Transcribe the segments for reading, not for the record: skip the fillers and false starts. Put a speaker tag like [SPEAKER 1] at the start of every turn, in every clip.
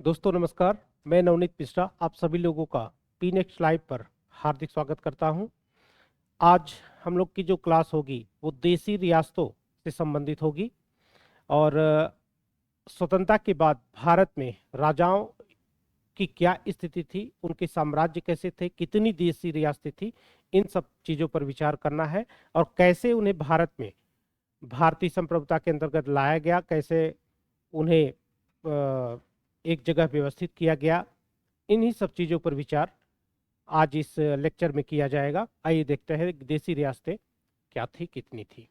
[SPEAKER 1] दोस्तों नमस्कार। मैं नवनीत मिश्रा आप सभी लोगों का पी नेक्स्ट लाइव पर हार्दिक स्वागत करता हूं। आज हम लोग की जो क्लास होगी वो देसी रियासतों से संबंधित होगी और स्वतंत्रता के बाद भारत में राजाओं की क्या स्थिति थी, उनके साम्राज्य कैसे थे, कितनी देसी रियासतें थी, इन सब चीज़ों पर विचार करना है और कैसे उन्हें भारत में भारतीय संप्रभुता के अंतर्गत लाया गया, कैसे उन्हें एक जगह व्यवस्थित किया गया। इन्हीं सब चीज़ों पर विचार आज इस लेक्चर में किया जाएगा। आइए देखते हैं देसी रियासतें क्या थी, कितनी थी।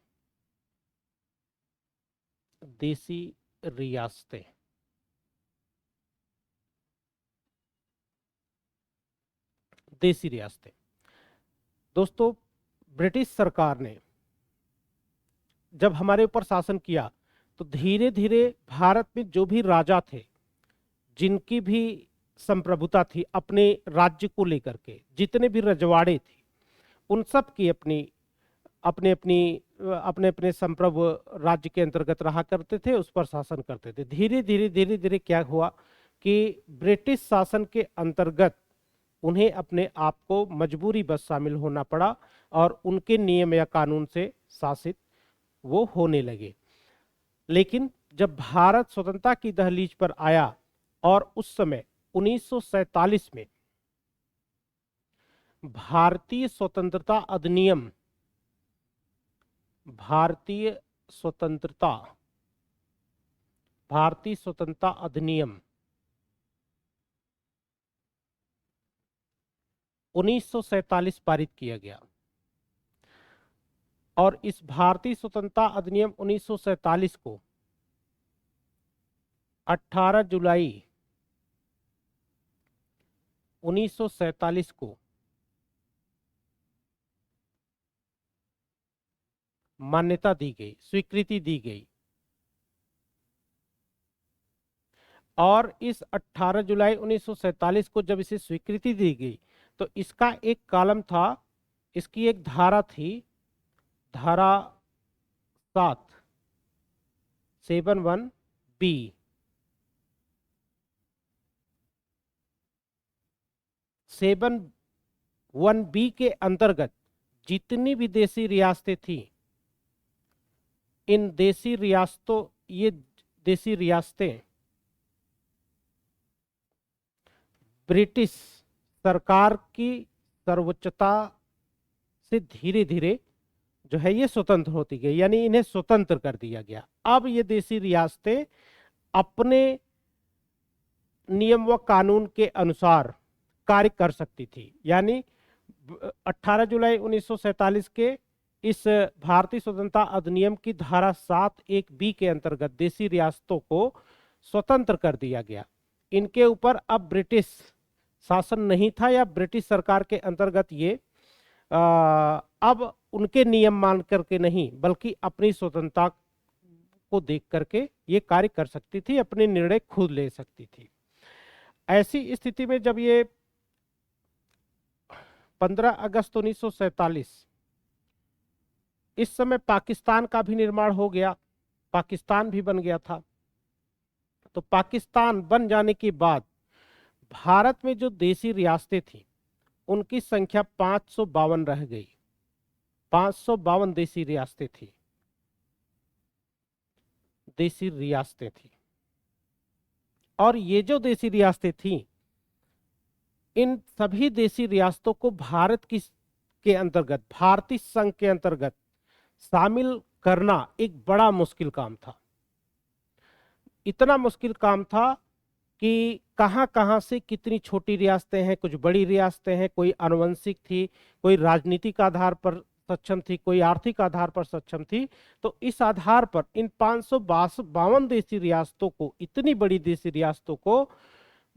[SPEAKER 1] देसी रियासतें, देसी रियासतें दोस्तों, ब्रिटिश सरकार ने जब हमारे ऊपर शासन किया तो धीरे धीरे भारत में जो भी राजा थे, जिनकी भी संप्रभुता थी अपने राज्य को लेकर के, जितने भी रजवाड़े थे, उन सब की अपनी अपने अपने संप्रभु राज्य के अंतर्गत रहा करते थे, उस पर शासन करते थे। धीरे धीरे क्या हुआ कि ब्रिटिश शासन के अंतर्गत उन्हें अपने आप को मजबूरी बस शामिल होना पड़ा और उनके नियम या कानून से शासित वो होने लगे। लेकिन जब भारत स्वतंत्रता की दहलीज पर आया और उस समय 1947 में भारतीय स्वतंत्रता अधिनियम, भारतीय स्वतंत्रता अधिनियम 1947 पारित किया गया और इस भारतीय स्वतंत्रता अधिनियम 1947 को 18 जुलाई 1947 को मान्यता दी गई, स्वीकृति दी गई। और इस 18 जुलाई 1947 को जब इसे स्वीकृति दी गई तो इसका एक कॉलम था, इसकी एक धारा थी, धारा 771 बी। सेवन 1 बी के अंतर्गत जितनी भी देसी रियासतें थी, इन देसी रियासतों, ये देसी रियासतें ब्रिटिश सरकार की सर्वोच्चता से धीरे धीरे जो है ये स्वतंत्र होती गई, यानी इन्हें स्वतंत्र कर दिया गया। अब ये देसी रियासतें अपने नियम व कानून के अनुसार कार्य कर सकती थी। यानी 18 जुलाई 1947 के इस भारतीय स्वतंत्रता अधिनियम की धारा 7(1)(b) के अंतर्गत देसी रियासतों को स्वतंत्र कर दिया गया। इनके ऊपर अब ब्रिटिश शासन नहीं था या ब्रिटिश सरकार के अंतर्गत ये अब उनके नियम मान करके नहीं, बल्कि अपनी स्वतंत्रता को देख करके ये कार्य कर सकती थी, अपने निर्णय खुद ले सकती थी। ऐसी स्थिति में जब ये 15 अगस्त 1947, इस समय पाकिस्तान का भी निर्माण हो गया, पाकिस्तान भी बन गया था। तो पाकिस्तान बन जाने के बाद भारत में जो देसी रियासतें थी उनकी संख्या 552 रह गई। 552 देसी रियासतें थी, देसी रियासतें थी। और ये जो देसी रियासतें थी, इन सभी देसी रियासतों को भारत के अंतर्गत, भारतीय संघ के अंतर्गत शामिल करना एक बड़ा मुश्किल काम था। इतना मुश्किल काम था कि कहां कहां से कितनी छोटी रियासतें हैं, कुछ बड़ी रियासतें हैं, कोई आनुवंशिक थी, कोई राजनीतिक आधार पर सक्षम थी, कोई आर्थिक आधार पर सक्षम थी। तो इस आधार पर इन 552 देसी रियासतों को, इतनी बड़ी देसी रियासतों को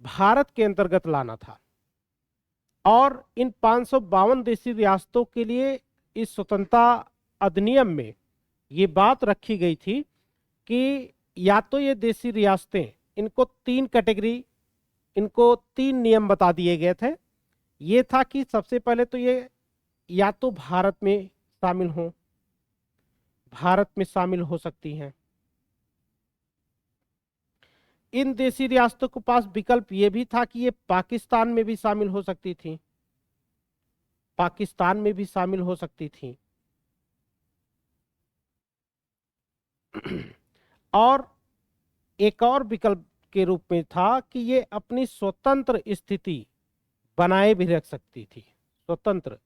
[SPEAKER 1] भारत के अंतर्गत लाना था। और इन 552 देसी रियासतों के लिए इस स्वतंत्रता अधिनियम में ये बात रखी गई थी कि या तो ये देसी रियासतें, इनको 3 कैटेगरी, इनको 3 नियम बता दिए गए थे। ये था कि सबसे पहले तो ये या तो भारत में शामिल हो, भारत में शामिल हो सकती हैं, इन देशी रियासतों के पास विकल्प ये भी था कि ये पाकिस्तान में भी शामिल हो सकती थी, पाकिस्तान में भी शामिल हो सकती थी, और एक और विकल्प के रूप में था कि ये अपनी स्वतंत्र स्थिति बनाए भी रख सकती थी, स्वतंत्र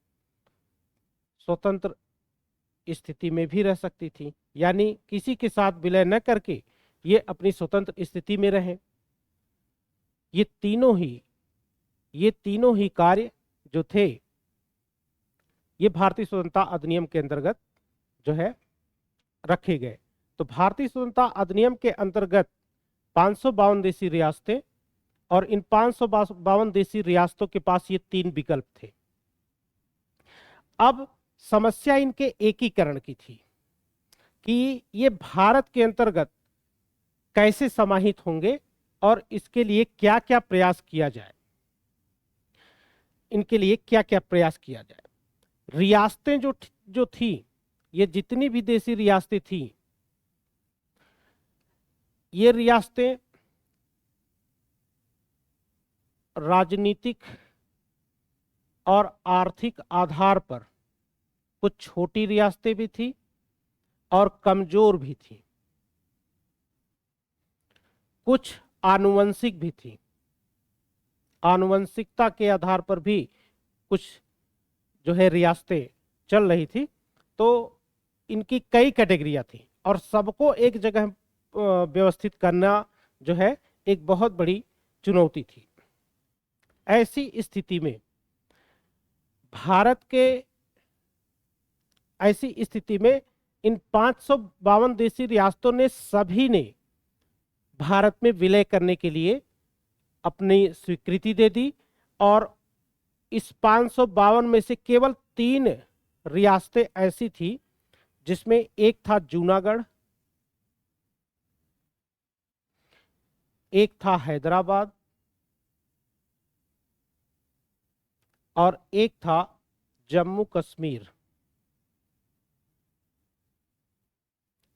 [SPEAKER 1] स्थिति में भी रह सकती थी, यानी किसी के साथ विलय न करके ये अपनी स्वतंत्र स्थिति में रहे। ये तीनों ही कार्य जो थे ये भारतीय स्वतंत्रता अधिनियम के अंतर्गत जो है रखे गए। तो भारतीय स्वतंत्रता अधिनियम के अंतर्गत 552 देशी रियासतें, और इन 552 देशी रियासतों के पास ये 3 विकल्प थे। अब समस्या इनके एकीकरण की थी कि ये भारत के अंतर्गत कैसे समाहित होंगे और इसके लिए क्या क्या प्रयास किया जाए, इनके लिए क्या क्या प्रयास किया जाए। रियासतें जो थी, ये जितनी भी देशी रियासतें थी, ये रियासतें राजनीतिक और आर्थिक आधार पर कुछ छोटी रियासतें भी थी और कमजोर भी थी, कुछ आनुवंशिक भी थी, आनुवंशिकता के आधार पर भी कुछ जो है रियासतें चल रही थी। तो इनकी कई कैटेगरियां थी और सबको एक जगह व्यवस्थित करना जो है एक बहुत बड़ी चुनौती थी। ऐसी स्थिति में इन 552 देशी रियासतों ने सभी ने भारत में विलय करने के लिए अपनी स्वीकृति दे दी, और इस 552 में से केवल 3 रियासतें ऐसी थी जिसमें एक था जूनागढ़, एक था हैदराबाद और एक था जम्मू कश्मीर।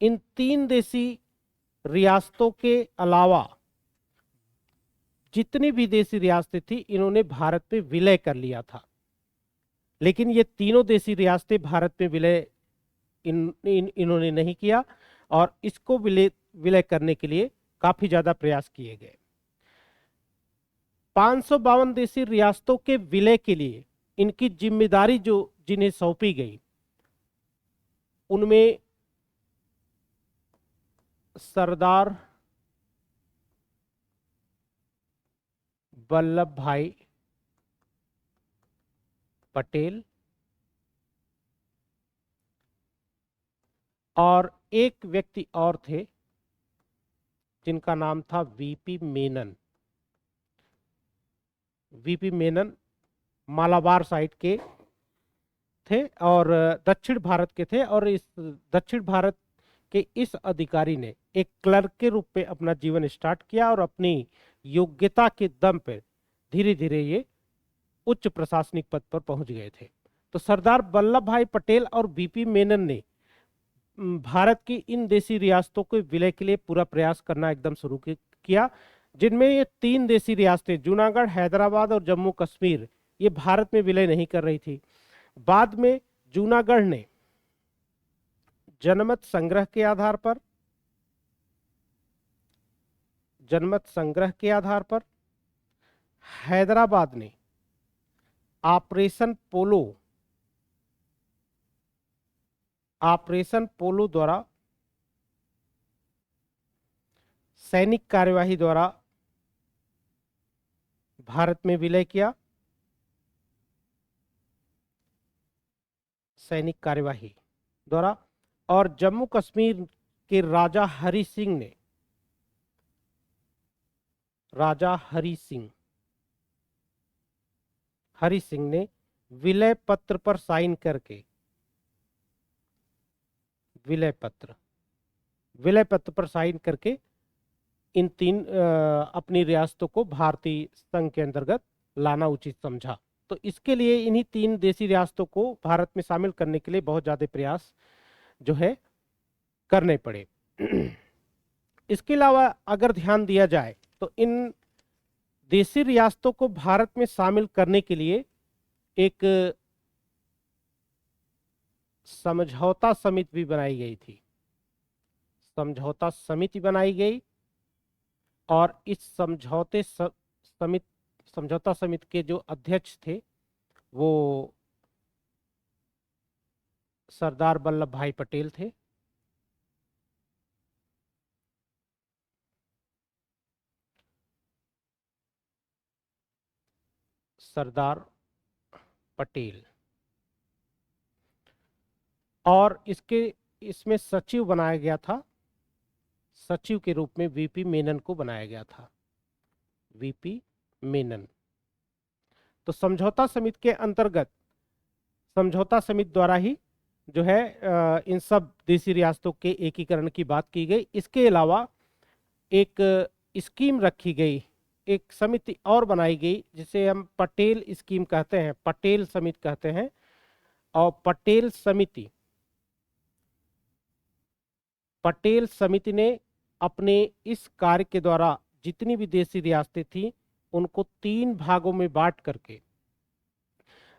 [SPEAKER 1] इन 3 देशी रियासतों के अलावा जितनी भी देशी रियासतें थी इन्होंने भारत में विलय कर लिया था, लेकिन ये तीनों देशी रियासतें भारत में विलय इन्होंने नहीं किया, और इसको विलय करने के लिए काफी ज्यादा प्रयास किए गए। 552 देशी रियासतों के विलय के लिए इनकी जिम्मेदारी जो जिन्हें सौंपी गई, उनमें सरदार वल्लभ भाई पटेल और एक व्यक्ति और थे जिनका नाम था VP Menon. VP Menon Malabar side के थे और दक्षिण भारत के थे, और इस दक्षिण भारत के इस अधिकारी ने एक क्लर्क के रूप में अपना जीवन स्टार्ट किया और अपनी योग्यता के दम पर धीरे धीरे ये उच्च प्रशासनिक पद पर पहुंच गए थे। तो सरदार वल्लभ भाई पटेल और वीपी मेनन ने भारत की इन देशी रियासतों के विलय के लिए पूरा प्रयास करना एकदम शुरू किया, जिनमें ये 3 देशी रियासतें जूनागढ़, हैदराबाद और जम्मू कश्मीर ये भारत में विलय नहीं कर रही थी। बाद में जूनागढ़ ने जनमत संग्रह के आधार पर, हैदराबाद ने ऑपरेशन पोलो द्वारा सैनिक कार्यवाही द्वारा भारत में विलय किया, सैनिक कार्यवाही द्वारा, और जम्मू कश्मीर के राजा हरि सिंह ने विलय पत्र पर साइन करके इन 3 अपनी रियासतों को भारतीय संघ के अंतर्गत लाना उचित समझा। तो इसके लिए इन्हीं 3 देशी रियासतों को भारत में शामिल करने के लिए बहुत ज्यादा प्रयास जो है करने पड़े। इसके अलावा अगर ध्यान दिया जाए तो इन देशी रियासतों को भारत में शामिल करने के लिए एक समझौता समिति भी बनाई गई थी। समझौता समिति बनाई गई और इस समझौता समिति के जो अध्यक्ष थे वो सरदार वल्लभ भाई पटेल थे। सरदार पटेल। और इसमें सचिव बनाया गया था, सचिव के रूप में वीपी मेनन को बनाया गया था, वीपी मेनन। तो समझौता समिति के अंतर्गत समझौता समिति द्वारा ही जो है इन सब देशी रियासतों के एकीकरण की बात की गई। इसके अलावा एक स्कीम रखी गई, एक समिति और बनाई गई जिसे हम पटेल स्कीम कहते हैं, पटेल समिति कहते हैं। और पटेल समिति ने अपने इस कार्य के द्वारा जितनी भी देशी रियासतें थी उनको 3 भागों में बांट करके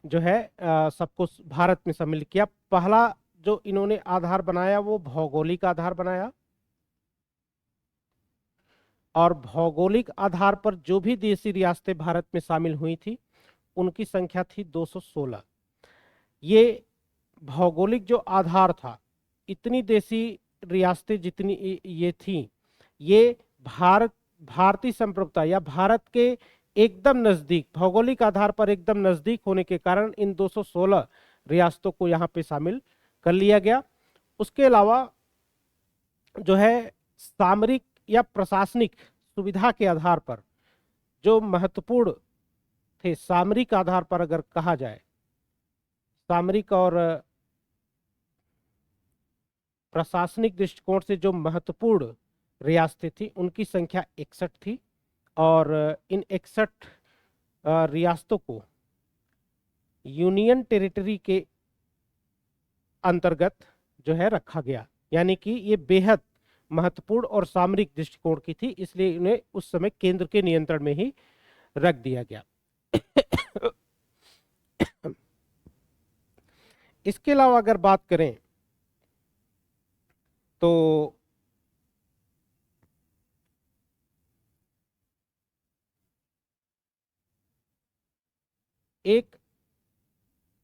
[SPEAKER 1] जो है सबको भारत में शामिल किया। पहला जो इन्होंने आधार बनाया वो भौगोलिक आधार बनाया, और भौगोलिक आधार पर जो भी देशी रियासतें भारत में शामिल हुई थी उनकी संख्या थी 216। ये भौगोलिक जो आधार था, इतनी देशी रियासतें जितनी ये थी, ये भारतीय संप्रभुता या भारत के एकदम नजदीक, भौगोलिक आधार पर एकदम नजदीक होने के कारण इन 216 रियासतों को यहाँ पे शामिल कर लिया गया। उसके अलावा जो है सामरिक या प्रशासनिक सुविधा के आधार पर जो महत्वपूर्ण थे, सामरिक आधार पर अगर कहा जाए, सामरिक और प्रशासनिक दृष्टिकोण से जो महत्वपूर्ण रियासतें थी उनकी संख्या 61 थी। और इन 61 रियासतों को यूनियन टेरिटरी के अंतर्गत जो है रखा गया, यानी कि ये बेहद महत्वपूर्ण और सामरिक दृष्टिकोण की थी, इसलिए इन्हें उस समय केंद्र के नियंत्रण में ही रख दिया गया। इसके अलावा अगर बात करें तो एक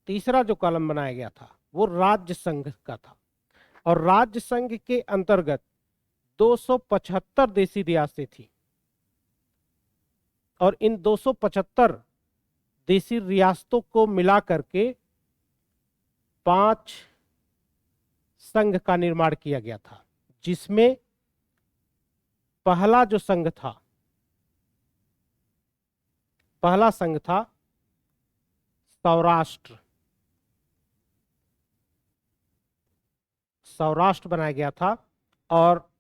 [SPEAKER 1] तीसरा जो कॉलम बनाया गया था वो राज्य संघ का था, और राज्य संघ के अंतर्गत 275 देशी रियासतें थी, और इन 275 देशी रियासतों को मिला करके 5 संघ का निर्माण किया गया था, जिसमें पहला संघ था सौराष्ट्र बनाया गया था। और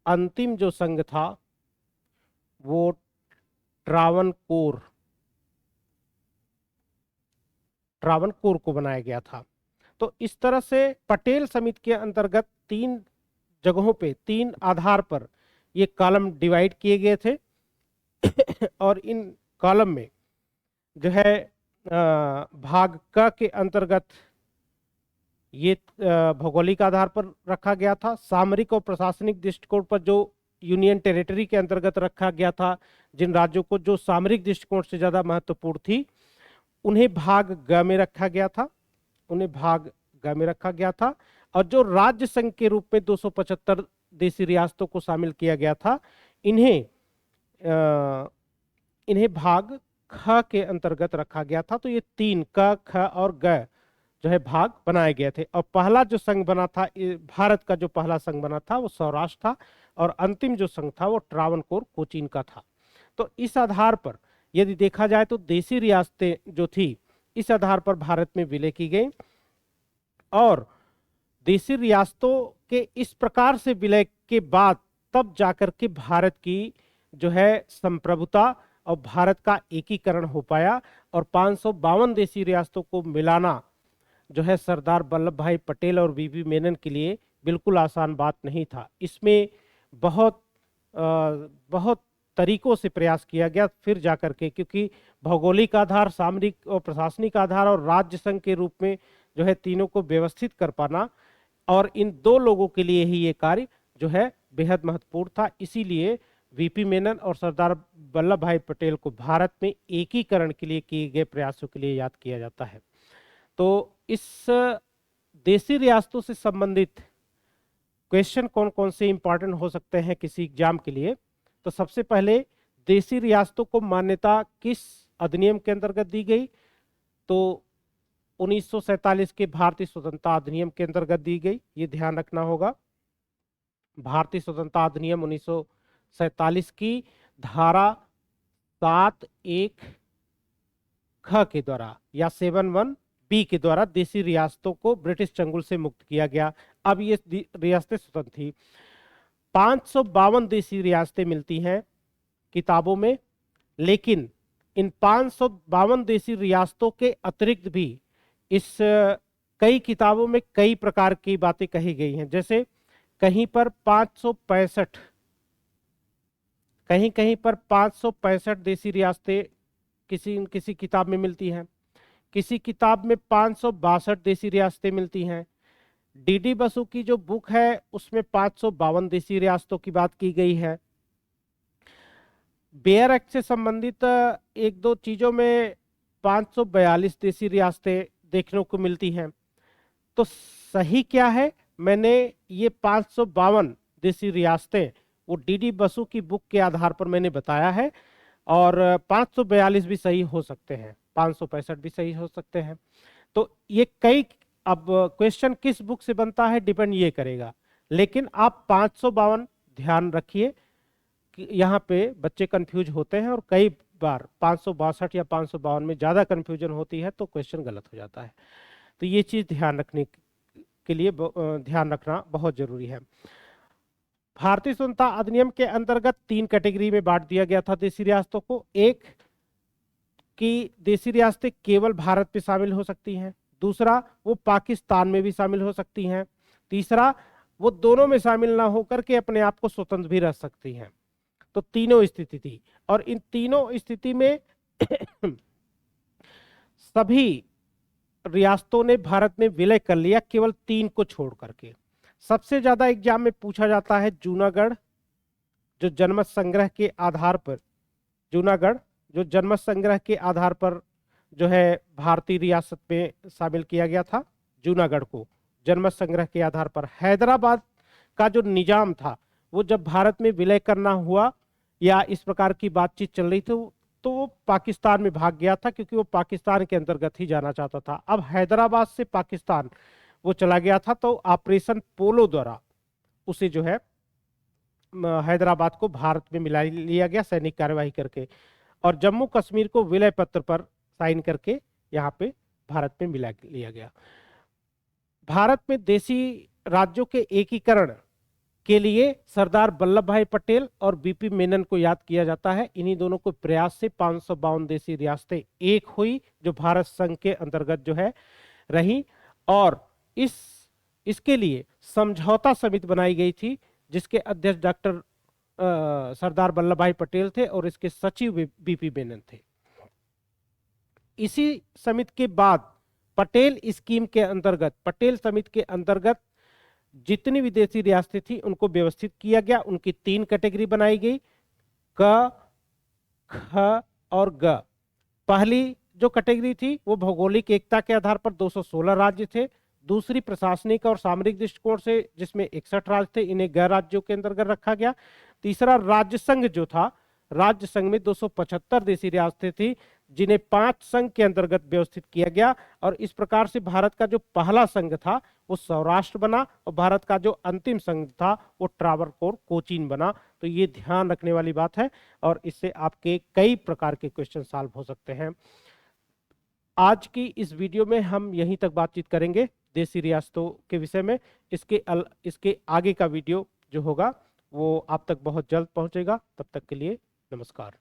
[SPEAKER 1] अंतिम जो संघ था वो ट्रावनकोर को बनाया गया था। तो इस तरह से पटेल समिति के अंतर्गत 3 जगहों पे 3 आधार पर ये कॉलम डिवाइड किए गए थे। और इन कॉलम में जो है भाग क के अंतर्गत ये भौगोलिक आधार पर रखा गया था, सामरिक और प्रशासनिक दृष्टिकोण पर जो यूनियन टेरिटरी के अंतर्गत रखा गया था, जिन राज्यों को जो सामरिक दृष्टिकोण से ज्यादा महत्वपूर्ण थी उन्हें भाग ग में रखा गया था। और जो राज्य संघ के रूप में 275 देशी रियासतों को शामिल किया गया था, इन्हें भाग ख के अंतर्गत रखा गया था। तो ये 3 क, ख और ग जो है भाग बनाए गए थे। और पहला जो संघ बना था, भारत का जो पहला संघ बना था वो सौराष्ट्र था, और अंतिम जो संघ था वो ट्रावनकोर कोचीन का था। तो इस आधार पर यदि देखा जाए तो देशी रियासतें जो थी इस आधार पर भारत में विलय की गई, और देशी रियासतों के इस प्रकार से विलय के बाद तब जाकर के भारत की जो है संप्रभुता और भारत का एकीकरण हो पाया। और 552 देशी रियासतों को मिलाना जो है सरदार वल्लभ भाई पटेल और वीपी मेनन के लिए बिल्कुल आसान बात नहीं था। इसमें बहुत बहुत तरीकों से प्रयास किया गया फिर जाकर के, क्योंकि भौगोलिक आधार, सामरिक और प्रशासनिक आधार और राज्य संघ के रूप में जो है तीनों को व्यवस्थित कर पाना, और इन दो लोगों के लिए ही ये कार्य जो है बेहद महत्वपूर्ण था। इसीलिए वीपी मेनन और सरदार वल्लभ भाई पटेल को भारत में एकीकरण के लिए किए गए प्रयासों के लिए याद किया जाता है। तो इस देशी रियासतों से संबंधित क्वेश्चन कौन कौन से इंपॉर्टेंट हो सकते हैं किसी एग्जाम के लिए, तो सबसे पहले देशी रियासतों को मान्यता किस अधिनियम के अंतर्गत दी गई, तो 1947 के भारतीय स्वतंत्रता अधिनियम के अंतर्गत दी गई, ये ध्यान रखना होगा। भारतीय स्वतंत्रता अधिनियम 1947 की धारा 7(1) ख के द्वारा या 7(1)(b) के द्वारा देशी रियासतों को ब्रिटिश चंगुल से मुक्त किया गया। अब ये रियासतें स्वतंत्र थी। 552 देशी रियासतें मिलती हैं किताबों में, लेकिन इन 552 देशी रियासतों के अतिरिक्त भी इस कई किताबों में कई प्रकार की बातें कही गई हैं। जैसे कहीं पर 565, कहीं कहीं पर 565 देशी रियासतें किसी किताब में मिलती हैं, किसी किताब में 562 देशी रियासतें मिलती हैं। डीडी बसु की जो बुक है उसमें 552 देशी रियासतों की बात की गई है। बेयर एक्ट से संबंधित एक दो चीजों में 542 देशी रियासतें देखने को मिलती हैं। तो सही क्या है, मैंने ये 552 देशी रियासतें वो डीडी बसु की बुक के आधार पर मैंने बताया है, और 542 भी सही हो सकते हैं, 565 भी सही हो सकते हैं। तो ये कई, अब क्वेश्चन किस बुक से बनता है डिपेंड ये करेगा, लेकिन आप 552 ध्यान रखिए कि यहाँ पे बच्चे कंफ्यूज होते हैं, और कई बार 562 या 552 में ज्यादा कंफ्यूजन होती है तो क्वेश्चन गलत हो जाता है। तो ये चीज ध्यान रखने के लिए ध्यान रखना बहुत जरूरी है। भारतीय स्वतंत्रता अधिनियम के अंतर्गत 3 कैटेगरी में बांट दिया गया था देशी रियासतों को। एक कि देशी रियासतें केवल भारत में शामिल हो सकती हैं, दूसरा वो पाकिस्तान में भी शामिल हो सकती हैं, तीसरा वो दोनों में शामिल ना होकर के अपने आप को स्वतंत्र भी रह सकती हैं। तो तीनों स्थिति थी, और इन तीनों स्थिति में सभी रियासतों ने भारत में विलय कर लिया, केवल 3 को छोड़ करके। सबसे ज्यादा एग्जाम में पूछा जाता है जूनागढ़, जो जनमत संग्रह के आधार पर, जूनागढ़ जो जनमत संग्रह के आधार पर जो है भारतीय रियासत में शामिल किया गया था, जूनागढ़ को जनमत संग्रह के आधार पर। हैदराबाद का जो निजाम था वो जब भारत में विलय करना हुआ या इस प्रकार की बातचीत चल रही थी तो वो पाकिस्तान में भाग गया था, क्योंकि वो पाकिस्तान के अंतर्गत ही जाना चाहता था। अब हैदराबाद से पाकिस्तान वो चला गया था, तो ऑपरेशन पोलो द्वारा उसे जो है हैदराबाद को भारत में मिला लिया गया सैनिक कार्यवाही करके, और जम्मू कश्मीर को विलय पत्र पर साइन करके यहाँ पे भारत में मिला लिया गया। भारत में देशी राज्यों के एकीकरण के लिए सरदार वल्लभ भाई पटेल और बीपी मेनन को याद किया जाता है। इन्हीं दोनों को प्रयास से 552 देशी रियासतें एक हुई, जो भारत संघ के अंतर्गत जो है रही, और इसके लिए समझौता समिति बनाई गई थी, जिसके अध्यक्ष डॉक्टर सरदार वल्लभ भाई पटेल थे और इसके सचिव बीपी मेनन थे। इसी समिति के बाद पटेल स्कीम के अंतर्गत, पटेल समिति के अंतर्गत जितनी विदेशी रियासतें थी उनको व्यवस्थित किया गया। उनकी 3 कैटेगरी बनाई गई, क, ख और ग। पहली जो कैटेगरी थी वो भौगोलिक एकता के आधार पर 216 राज्य थे। दूसरी प्रशासनिक और सामरिक दृष्टिकोण से, जिसमें 61 राज्य थे, इन्हें गैर राज्यों के अंतर्गत रखा गया। तीसरा राज्य संघ जो था, राज्य संघ में 275 देशी रियासतें थी, जिन्हें 5 संघ के अंतर्गत व्यवस्थित किया गया, और इस प्रकार से भारत का जो पहला संघ था वो सौराष्ट्र बना, और भारत का जो अंतिम संघ था वो ट्रावणकोर कोचीन बना। तो ये ध्यान रखने वाली बात है, और इससे आपके कई प्रकार के क्वेश्चन सॉल्व हो सकते हैं। आज की इस वीडियो में हम यहीं तक बातचीत करेंगे देशी रियासतों के विषय में। इसके आगे का वीडियो जो होगा वो आप तक बहुत जल्द पहुंचेगा। तब तक के लिए नमस्कार।